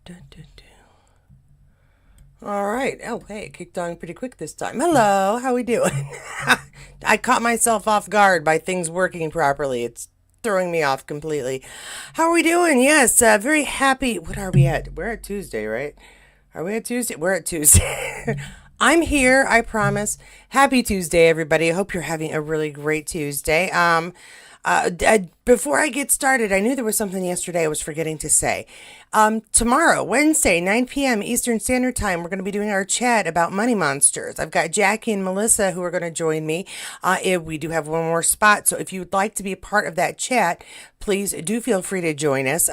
Dun, dun, dun. All right. Oh, hey, it kicked on pretty quick this time. Hello, how we doing? I caught myself off guard by things working properly. It's throwing me off completely. How are we doing? Yes, very happy. What are we at? We're at Tuesday, right? Are we at Tuesday? We're at Tuesday. I'm here, I promise. Happy Tuesday, everybody. I hope you're having a really great Tuesday. Before I get started, I knew there was something yesterday I was forgetting to say. Tomorrow, Wednesday, 9 p.m. Eastern Standard Time, we're going to be doing our chat about money monsters. I've got Jackie and Melissa who are going to join me. We do have one more spot, so if you would like to be a part of that chat, please do feel free to join us.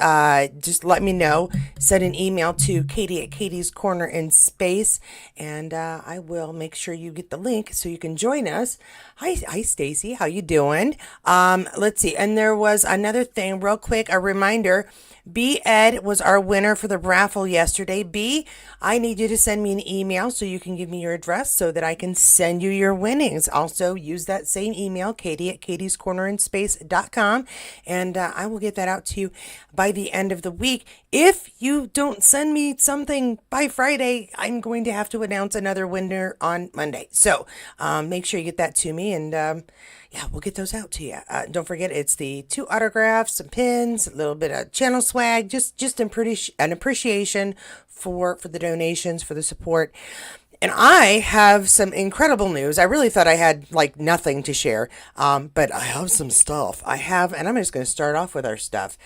Just let me know. Send an email to Katie at Katie's Corner in Space, and I will make sure you get the link so you can join us. Hi, Stacy. How you doing? Let's see. And there was another thing, real quick, a reminder. B. Ed was our winner for the raffle yesterday. B, I need you to send me an email so you can give me your address so that I can send you your winnings. Also, use that same email, Katie at katiescornerinspace.com, and I will get that out to you by the end of the week. If you don't send me something by Friday, I'm going to have to announce another winner on Monday. So make sure you get that to me, and yeah, we'll get those out to you. Don't forget, it's the 2 autographs, some pins, a little bit of channel swag, just an appreciation for the donations, for the support. And I have some incredible news. I really thought I had like nothing to share, but I have some stuff. And I'm just going to start off with our stuff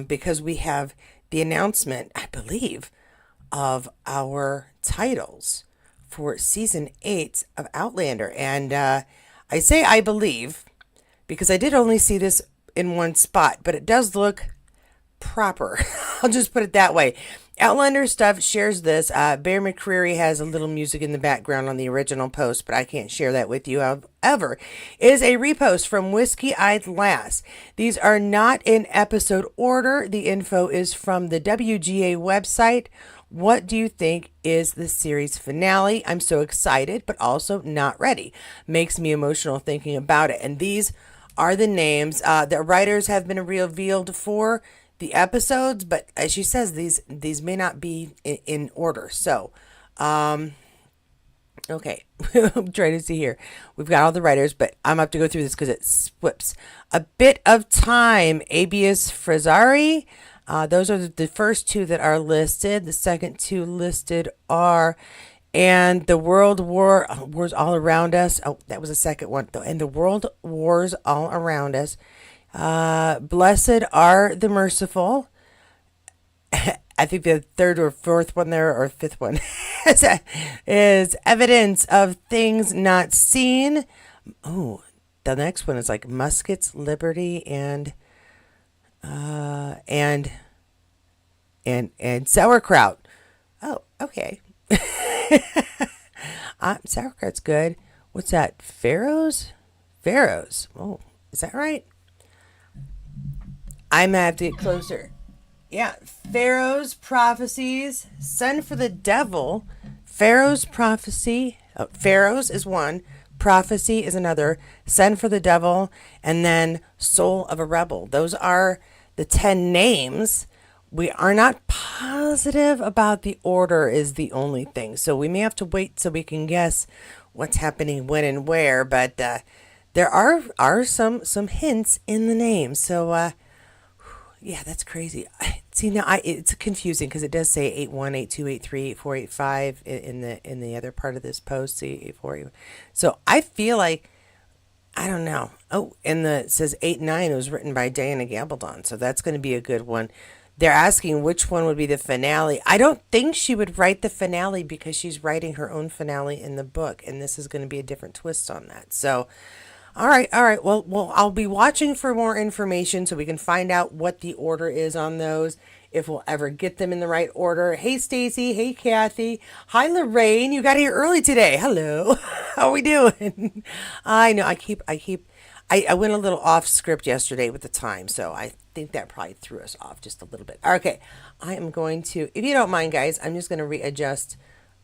because we have the announcement, I believe, of our titles for season 8 of Outlander. And I say I believe because I did only see this in one spot, but it does look proper. I'll just put it that way. Outlander Stuff shares this. Bear McCreary has a little music in the background on the original post, but I can't share that with you. However, it is a repost from Whiskey Eyed Lass. These are not in episode order. The info is from the WGA website. What do you think is the series finale? I'm so excited, but also not ready. Makes me emotional thinking about it. And these are the names. The writers have been revealed for the episodes, but as she says, these may not be in order. So, okay, I'm trying to see here. We've got all the writers, but I'm going to have to go through this because it slips. A Bit of Time, Abius Frazzari. Those are the first two that are listed. The second two listed are, and the World Wars All Around Us. Oh, that was the second one, though. And the World Wars All Around Us. Blessed Are the Merciful. I think the third or fourth one there, or fifth one, is Evidence of Things Not Seen. Oh, the next one is like Muskets, Liberty, and sauerkraut. Oh, okay. Sauerkraut's good. What's that? Pharaohs? Pharaohs. Oh, is that right? I'm gonna have to get closer. Yeah, Pharaoh's Prophecies, Send for the Devil, Pharaoh's Prophecy, Pharaoh's is one, Prophecy is another, Send for the Devil, and then Soul of a Rebel. Those are the 10 names. We are not positive about the order is the only thing. So we may have to wait so we can guess what's happening when and where, but there are some hints in the name. So yeah, that's crazy. See, now it's confusing because it does say 81, 82, 83, 84, 85 in the other part of this post. See, 84. So I feel like I don't know. Oh, and it says 8-9. It was written by Diana Gabaldon, so that's going to be a good one. They're asking which one would be the finale. I don't think she would write the finale because she's writing her own finale in the book, and this is going to be a different twist on that. So, all right. Well, I'll be watching for more information so we can find out what the order is on those, if we'll ever get them in the right order. Hey, Stacy. Hey, Kathy. Hi, Lorraine. You got here early today. Hello. How are we doing? I know. I went a little off script yesterday with the time, so I think that probably threw us off just a little bit. Okay, I am going to, if you don't mind, guys, I'm just going to readjust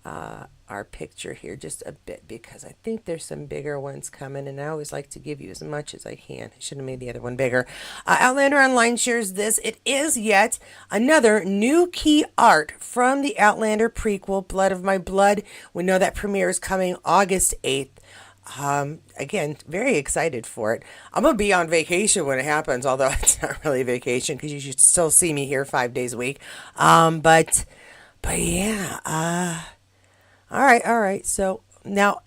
our picture here just a bit because I think there's some bigger ones coming, and I always like to give you as much as I can. I should have made the other one bigger. Outlander Online shares this. It is yet another new key art from the Outlander prequel, Blood of My Blood. We know that premiere is coming August 8th. Again, very excited for it. I'm gonna be on vacation when it happens, although it's not really vacation because you should still see me here 5 days a week. But yeah, all right. So now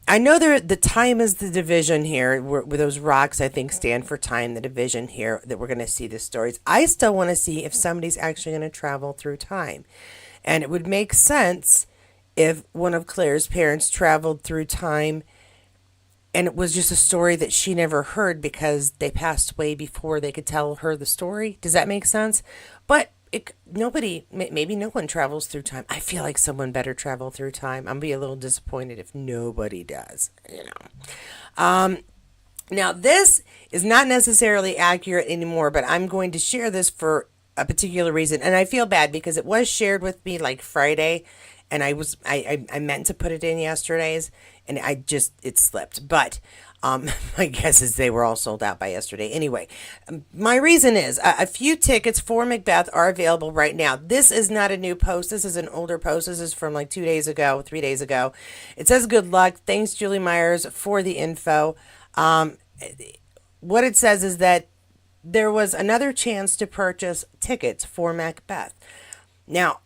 I know the time is the division here. With those rocks, I think stand for time. The division here that we're going to see the stories. I still want to see if somebody's actually going to travel through time, and it would make sense if one of Claire's parents traveled through time, and it was just a story that she never heard because they passed away before they could tell her the story. Does that make sense? But maybe no one travels through time. I feel like someone better travel through time. I'm gonna be a little disappointed if nobody does, you know. Now this is not necessarily accurate anymore, but I'm going to share this for a particular reason, and I feel bad because it was shared with me like Friday, and I meant to put it in yesterday's, and it slipped. But my guess is they were all sold out by yesterday. Anyway, my reason is a few tickets for MacBeth are available right now. This is not a new post. This is an older post. This is from like 2 days ago, 3 days ago. It says, "Good luck. Thanks, Julie Myers, for the info." What it says is that there was another chance to purchase tickets for MacBeth. Now,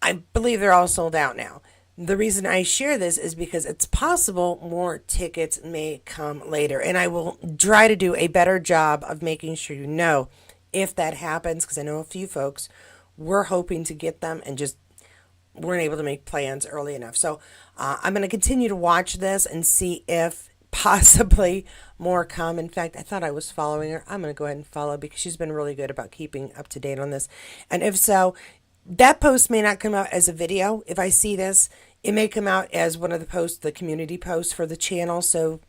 I believe they're all sold out now. The reason I share this is because it's possible more tickets may come later, and I will try to do a better job of making sure you know if that happens, because I know a few folks were hoping to get them and just weren't able to make plans early enough. So I'm going to continue to watch this and see if possibly more come. In fact, I thought I was following her. I'm going to go ahead and follow because she's been really good about keeping up to date on this. And if so, that post may not come out as a video. If I see this, it may come out as one of the posts, the community posts for the channel. So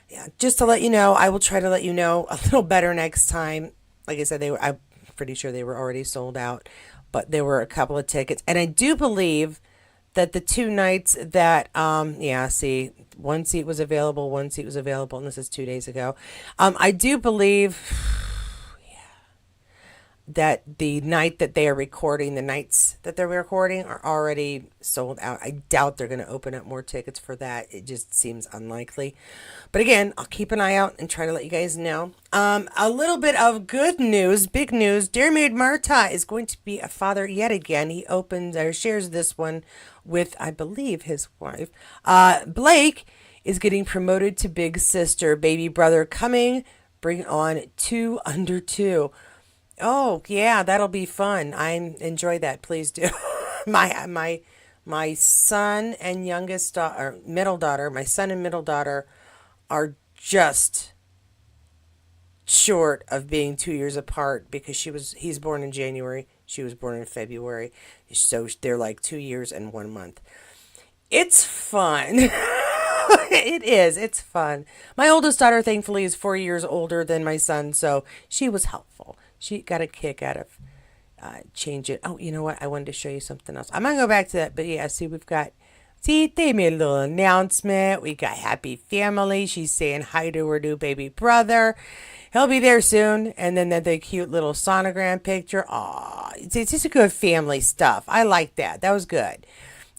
yeah, just to let you know, I will try to let you know a little better next time. Like I said, I'm pretty sure they were already sold out, but there were a couple of tickets. And I do believe that the two nights that, see, one seat was available, and this is 2 days ago. I do believe that the night that they are recording, the nights that they're recording are already sold out. I doubt they're going to open up more tickets for that. It just seems unlikely. But again, I'll keep an eye out and try to let you guys know. A little bit of good news, big news. Dear Maid Marta is going to be a father yet again. He shares this one with, I believe, his wife. Blake is getting promoted to big sister. Baby brother coming. Bring on 2 under 2. Oh yeah, that'll be fun. I enjoy that. Please do. my son and youngest daughter, middle daughter, my son and middle daughter are just short of being 2 years apart because he's born in January, she was born in February, so they're like 2 years and 1 month. It's fun. It is. It's fun. My oldest daughter, thankfully, is 4 years older than my son, so she was helpful. She got a kick out of change it. Oh, you know what? I wanted to show you something else. I'm going to go back to that. But yeah, they made a little announcement. We got Happy Family. She's saying hi to her new baby brother. He'll be there soon. And then the cute little sonogram picture. Aw, it's just a good family stuff. I like that. That was good.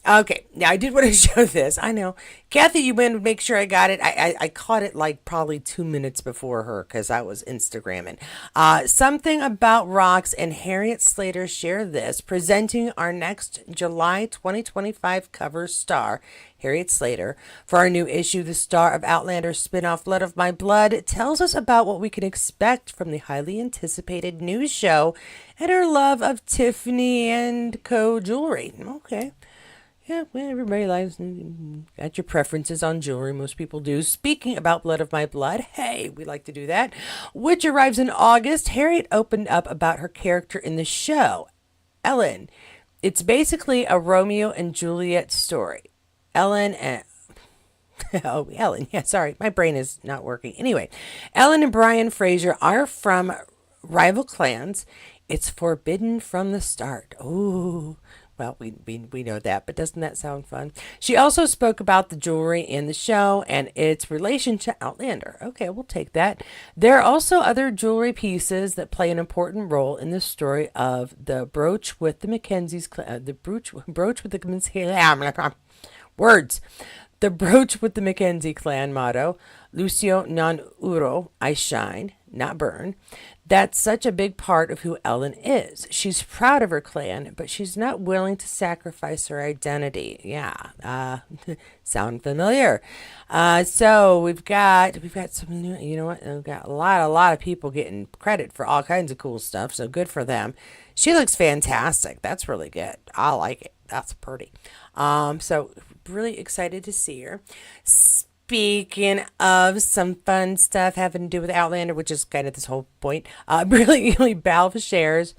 Okay, now I did want to show this. I know. Kathy, you went to make sure I got it. I caught it like probably 2 minutes before her because I was Instagramming. Something About Rocks and Harriet Slater share this, presenting our next July 2025 cover star, Harriet Slater, for our new issue. The star of Outlander spinoff Blood of My Blood tells us about what we can expect from the highly anticipated news show and her love of Tiffany and Co. jewelry. Okay. Yeah, well, everybody likes, got your preferences on jewelry. Most people do. Speaking about Blood of My Blood, hey, we like to do that, which arrives in August. Harriet opened up about her character in the show, Ellen. It's basically a Romeo and Juliet story. Ellen, yeah, sorry, my brain is not working. Anyway, Ellen and Brian Fraser are from rival clans. It's forbidden from the start. Ooh. Well, we know that, but doesn't that sound fun? She also spoke about the jewelry in the show and its relation to Outlander. Okay, we'll take that. There are also other jewelry pieces that play an important role in the story of the brooch with the Mackenzies, the brooch with the words. The brooch with the Mackenzie clan motto, Lucio non uro, I shine, not burn. That's such a big part of who Ellen is. She's proud of her clan, but she's not willing to sacrifice her identity. Yeah, sound familiar? So we've got some new. You know what? We've got a lot of people getting credit for all kinds of cool stuff. So good for them. She looks fantastic. That's really good. I like it. That's pretty. So really excited to see her. Speaking of some fun stuff having to do with Outlander, which is kind of this whole point, really Balf shares.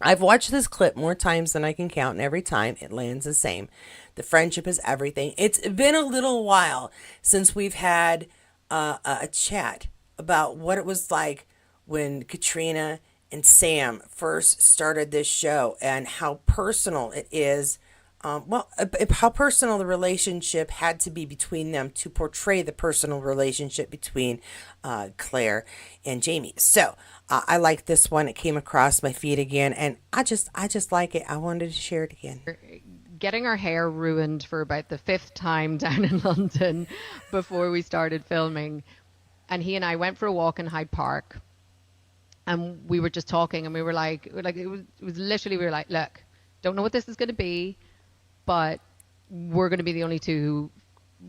I've watched this clip more times than I can count, and every time it lands the same. The friendship is everything. It's been a little while since we've had a chat about what it was like when Katrina and Sam first started this show and how personal it is. How personal the relationship had to be between them to portray the personal relationship between Claire and Jamie. So I like this one. It came across my feed again, and I just like it. I wanted to share it again. Getting our hair ruined for about the fifth time down in London before we started filming. And he and I went for a walk in Hyde Park, and we were just talking, and we were like it was literally, we were like, look, don't know what this is going to be, but we're going to be the only two who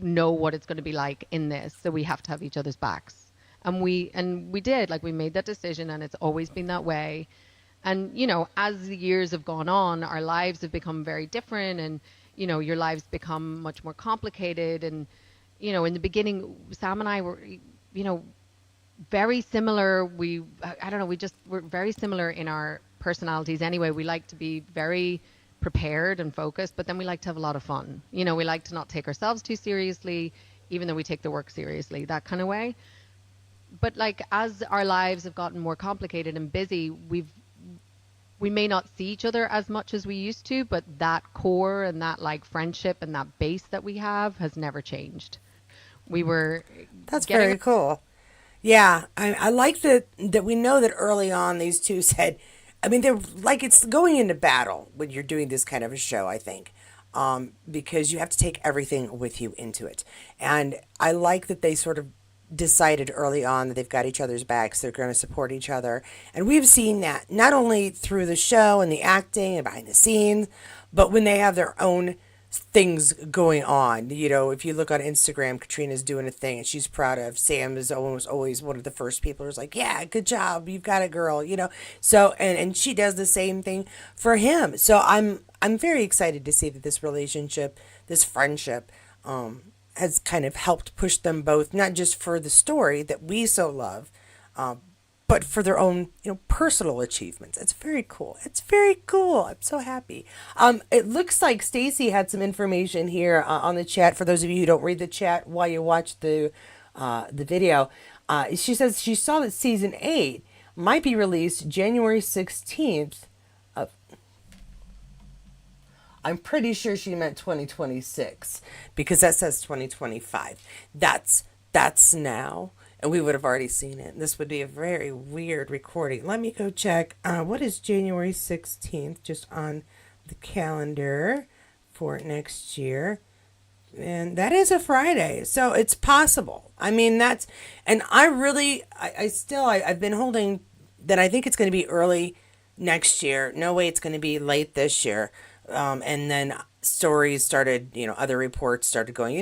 know what it's going to be like in this, so we have to have each other's backs. And we did, like, we made that decision, and it's always been that way. And as the years have gone on, our lives have become very different, and your lives become much more complicated. And in the beginning, Sam and I were very similar. I don't know, we're very similar in our personalities anyway. We like to be very prepared and focused, but then we like to have a lot of fun. We like to not take ourselves too seriously, even though we take the work seriously, that kind of way. But like, as our lives have gotten more complicated and busy, we may not see each other as much as we used to, but that core and that like friendship and that base that we have has never changed. We were That's getting very cool. Yeah, I like that we know that early on these two said, I mean, they're like, it's going into battle when you're doing this kind of a show, I think, because you have to take everything with you into it. And I like that they sort of decided early on that they've got each other's backs, they're going to support each other. And we've seen that not only through the show and the acting and behind the scenes, but when they have their own things going on. If you look on Instagram, Katrina's doing a thing and she's proud of. Sam is always one of the first people who's like, yeah, good job, you've got a girl. So and she does the same thing for him. So I'm very excited to see that this relationship, this friendship, has kind of helped push them both, not just for the story that we so love, but for their own, personal achievements. It's very cool. It's very cool. I'm so happy. It looks like Stacy had some information here on the chat. For those of you who don't read the chat while you watch the video, she says she saw that season 8 might be released January 16th. I'm pretty sure she meant 2026 because that says 2025. That's now. And we would have already seen it. This would be a very weird recording. Let me go check. What is January 16th just on the calendar for next year? And that is a Friday. So it's possible. I mean, and I've been holding that I think it's going to be early next year. No way it's going to be late this year. And then stories started, other reports started going,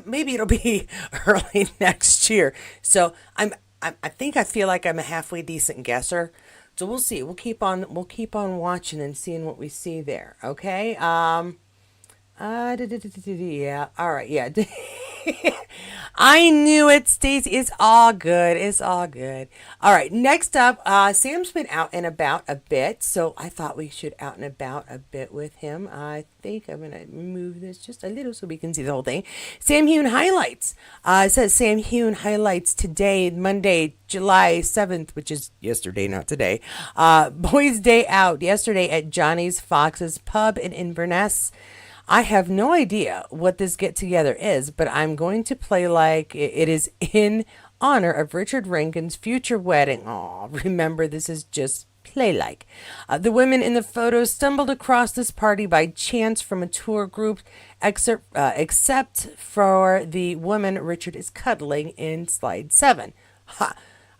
maybe it'll be early next year. So I think I feel like I'm a halfway decent guesser. So we'll see. We'll keep on watching and seeing what we see there. Okay. Yeah. All right. Yeah. I knew it, Stacey. It's all good. It's all good. All right. Next up, Sam's been out and about a bit, so I thought we should out and about a bit with him. I think I'm gonna move this just a little so we can see the whole thing. Sam Hewn highlights. It says Sam Hewn highlights today, Monday, July 7th, which is yesterday, not today. Boys' Day out yesterday at Johnny's Fox's Pub in Inverness. I have no idea what this get together is, but I'm going to play like it is in honor of Richard Rankin's future wedding. Oh, remember, this is just play like. The women in the photos stumbled across this party by chance from a tour group, except for the woman Richard is cuddling in slide 7. Ha!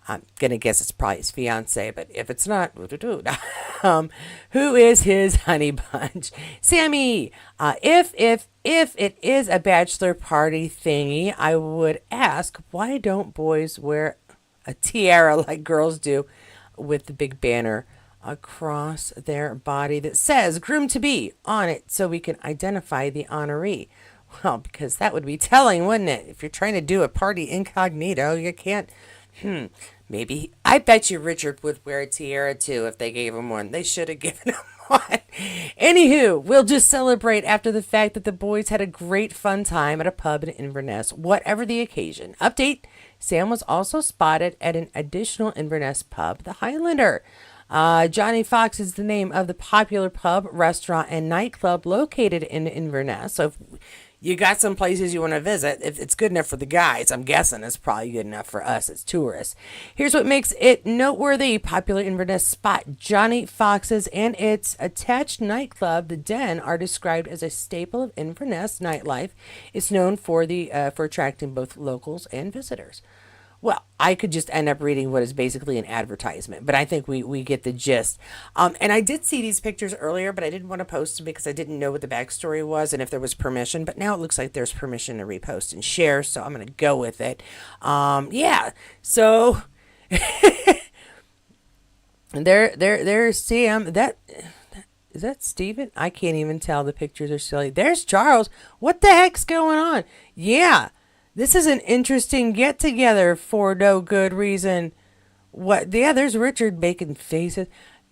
I'm gonna guess it's probably his fiance, but if it's not, who is his honey bunch? Sammy. If it is a bachelor party thingy, I would ask, why don't boys wear a tiara like girls do, with the big banner across their body that says "groom to be" on it, so we can identify the honoree? Well, because that would be telling, wouldn't it? If you're trying to do a party incognito, you can't. Maybe. I bet you Richard would wear a tiara too if they gave him one. They should have given him one. Anywho, we'll just celebrate after the fact that the boys had a great fun time at a pub in Inverness, whatever the occasion. Update: Sam was also spotted at an additional Inverness pub, the Highlander. Johnny Fox is the name of the popular pub, restaurant, and nightclub located in Inverness. So if you got some places you want to visit, if it's good enough for the guys, I'm guessing it's probably good enough for us as tourists. Here's what makes it noteworthy. Popular Inverness spot Johnny Fox's and its attached nightclub, The Den, are described as a staple of Inverness nightlife. It's known for for attracting both locals and visitors. Well, I could just end up reading what is basically an advertisement, but I think we get the gist. And I did see these pictures earlier, but I didn't want to post them because I didn't know what the backstory was and if there was permission. But now it looks like there's permission to repost and share, so I'm going to go with it. Yeah, so there's Sam. Is that Steven? I can't even tell. The pictures are silly. There's Charles. What the heck's going on? Yeah. This is an interesting get together for no good reason. What? Yeah, there's Richard making faces.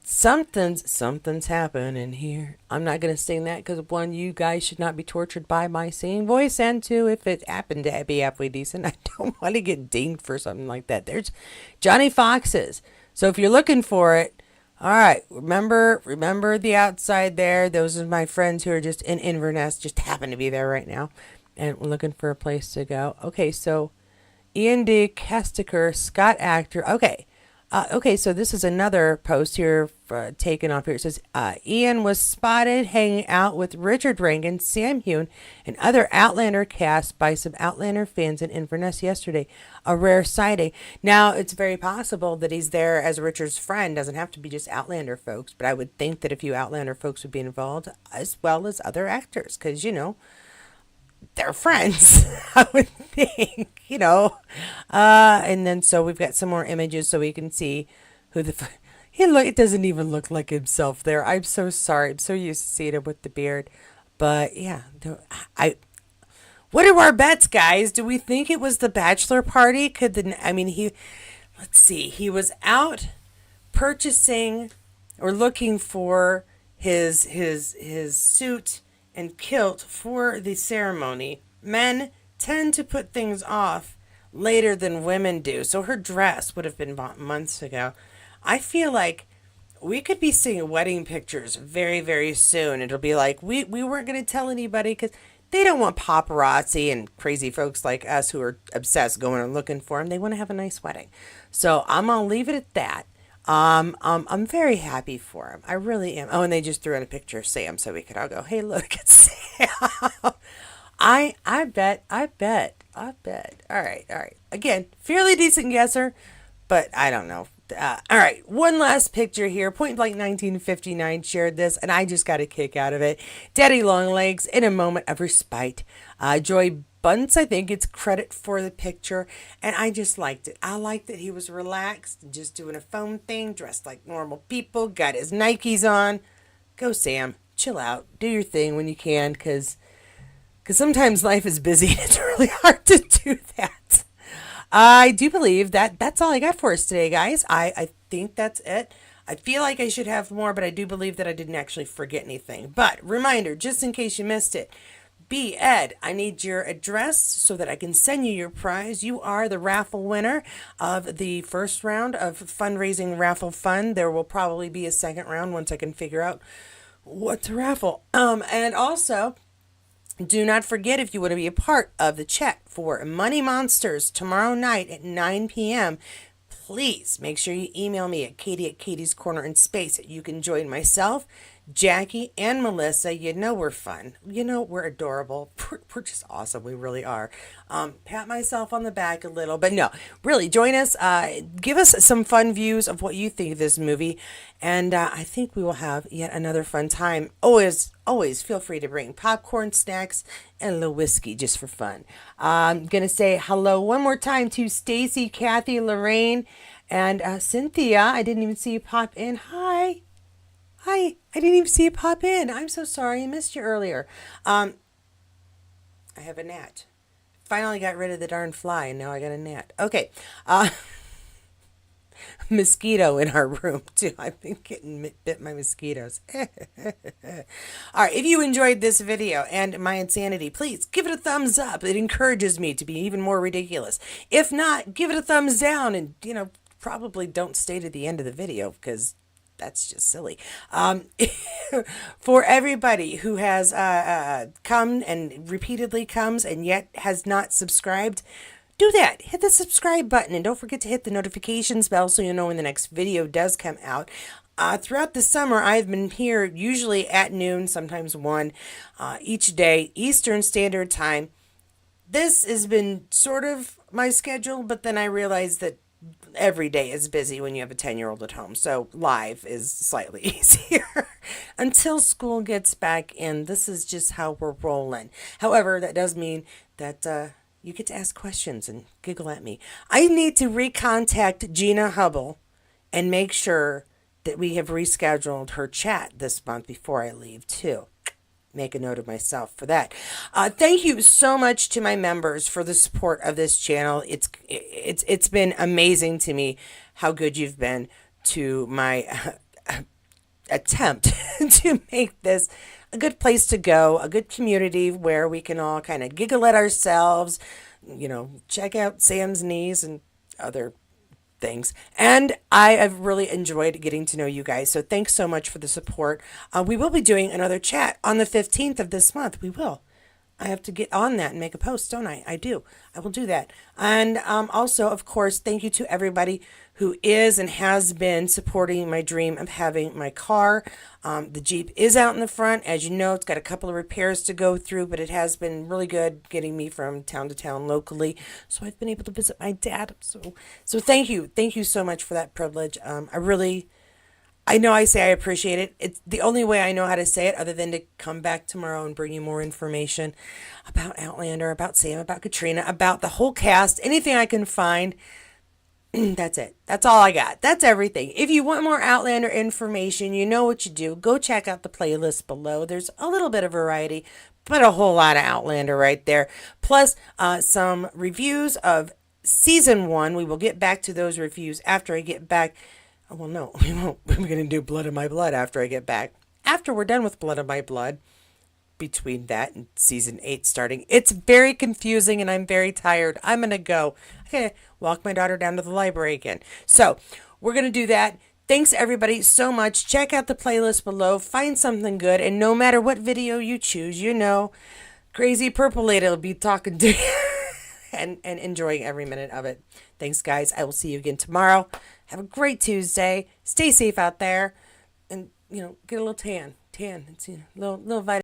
Something's happening here. I'm not gonna sing that because one, you guys should not be tortured by my singing voice, and two, if it happened to be halfway decent, I don't want to get dinged for something like that. There's Johnny Fox's. So if you're looking for it, all right. Remember the outside there. Those are my friends who are just in Inverness, just happen to be there right now, and we're looking for a place to go. Okay, so Ian D. Casticker, Scott actor. Okay. Okay, so this is another post here taken off here. It says, Ian was spotted hanging out with Richard Rankin, Sam Hewn, and other Outlander cast by some Outlander fans in Inverness yesterday. A rare sighting. Now, it's very possible that he's there as Richard's friend. Doesn't have to be just Outlander folks, but I would think that a few Outlander folks would be involved, as well as other actors, because, you know, they're friends, I would think, you know. And then so we've got some more images so we can see who it doesn't even look like himself there. I'm so sorry. I'm so used to seeing him with the beard. But yeah, what are our bets, guys? Do we think it was the bachelor party? Let's see. He was out purchasing or looking for his suit and kilt for the ceremony. Men tend to put things off later than women do, so her dress would have been bought months ago. I feel like we could be seeing wedding pictures very, very soon. It'll be like, we weren't going to tell anybody because they don't want paparazzi and crazy folks like us who are obsessed going and looking for them. They want to have a nice wedding. So I'm going to leave it at that. I'm very happy for him. I really am. Oh, and they just threw in a picture of Sam so we could all go, hey, look at Sam. I bet. All right. Again, fairly decent guesser, but I don't know. All right, one last picture here. Point Blank 1959 shared this, and I just got a kick out of it. Daddy Longlegs in a moment of respite. Joy Bunce, I think, gets credit for the picture, and I just liked it. I liked that he was relaxed and just doing a phone thing, dressed like normal people, got his Nikes on. Go, Sam. Chill out. Do your thing when you can, because Because sometimes life is busy and it's really hard to do that. I do believe that that's all I got for us today, guys. I think that's it. I feel like I should have more, but I do believe that I didn't actually forget anything. But reminder, just in case you missed it, B. Ed, I need your address so that I can send you your prize. You are the raffle winner of the first round of fundraising raffle fun. There will probably be a second round once I can figure out what to raffle. And also, do not forget, if you want to be a part of the chat for Money Monsters tomorrow night at 9 p.m., please make sure you email me at Katie at Katie's Corner in Space. You can join myself, Jackie, and Melissa. You know we're fun. You know we're adorable. We're just awesome. We really are. Pat myself on the back a little, but no, really join us. Give us some fun views of what you think of this movie, and I think we will have yet another fun time. Always feel free to bring popcorn, snacks, and a little whiskey just for fun. I'm going to say hello one more time to Stacy, Kathy, Lorraine, and Cynthia. I didn't even see you pop in. Hi. I didn't even see you pop in. I'm so sorry. I missed you earlier. I have a gnat. Finally got rid of the darn fly, and now I got a gnat. Okay. Mosquito in our room too. I've been getting bit by mosquitoes. All right, if you enjoyed this video and my insanity, please give it a thumbs up. It encourages me to be even more ridiculous. If not, give it a thumbs down, and probably don't stay to the end of the video because that's just silly. For everybody who has come and repeatedly comes and yet has not subscribed, do that. Hit the subscribe button, and don't forget to hit the notifications bell so you know when the next video does come out. Throughout the summer, I've been here usually at noon, sometimes 1, each day, Eastern Standard Time. This has been sort of my schedule, but then I realized that every day is busy when you have a 10-year-old at home. So live is slightly easier until school gets back in. This is just how we're rolling. However, that does mean that you get to ask questions and giggle at me. I need to recontact Gina Hubble and make sure that we have rescheduled her chat this month before I leave too. Make a note of myself for that. Thank you so much to my members for the support of this channel. It's been amazing to me how good you've been to my attempt to make this a good place to go, a good community where we can all kind of giggle at ourselves, check out Sam's knees and other things. And I have really enjoyed getting to know you guys. So thanks so much for the support. We will be doing another chat on the 15th of this month. We will. I have to get on that and make a post, don't I? I do. I will do that. And also, of course, thank you to everybody who is and has been supporting my dream of having my car. The Jeep is out in the front. As you know, it's got a couple of repairs to go through, but it has been really good getting me from town to town locally. So I've been able to visit my dad. So thank you. Thank you so much for that privilege. I know I say I appreciate it. It's the only way I know how to say it, other than to come back tomorrow and bring you more information about Outlander, about Sam, about Katrina, about the whole cast, anything I can find. That's it. That's all I got. That's everything. If you want more Outlander information, you know what you do. Go check out the playlist below. There's a little bit of variety, but a whole lot of Outlander right there. Plus, some reviews of season 1. We will get back to those reviews after I get back. Well, no, we won't. We're going to do Blood of My Blood after I get back. After we're done with Blood of My Blood, between that and season 8 starting. It's very confusing and I'm very tired. I'm going to go. I'm going to walk my daughter down to the library again. So we're going to do that. Thanks everybody so much. Check out the playlist below. Find something good. And no matter what video you choose, Crazy Purple Lady will be talking to you and enjoying every minute of it. Thanks guys. I will see you again tomorrow. Have a great Tuesday. Stay safe out there. And, get a little tan. It's, little vitamin.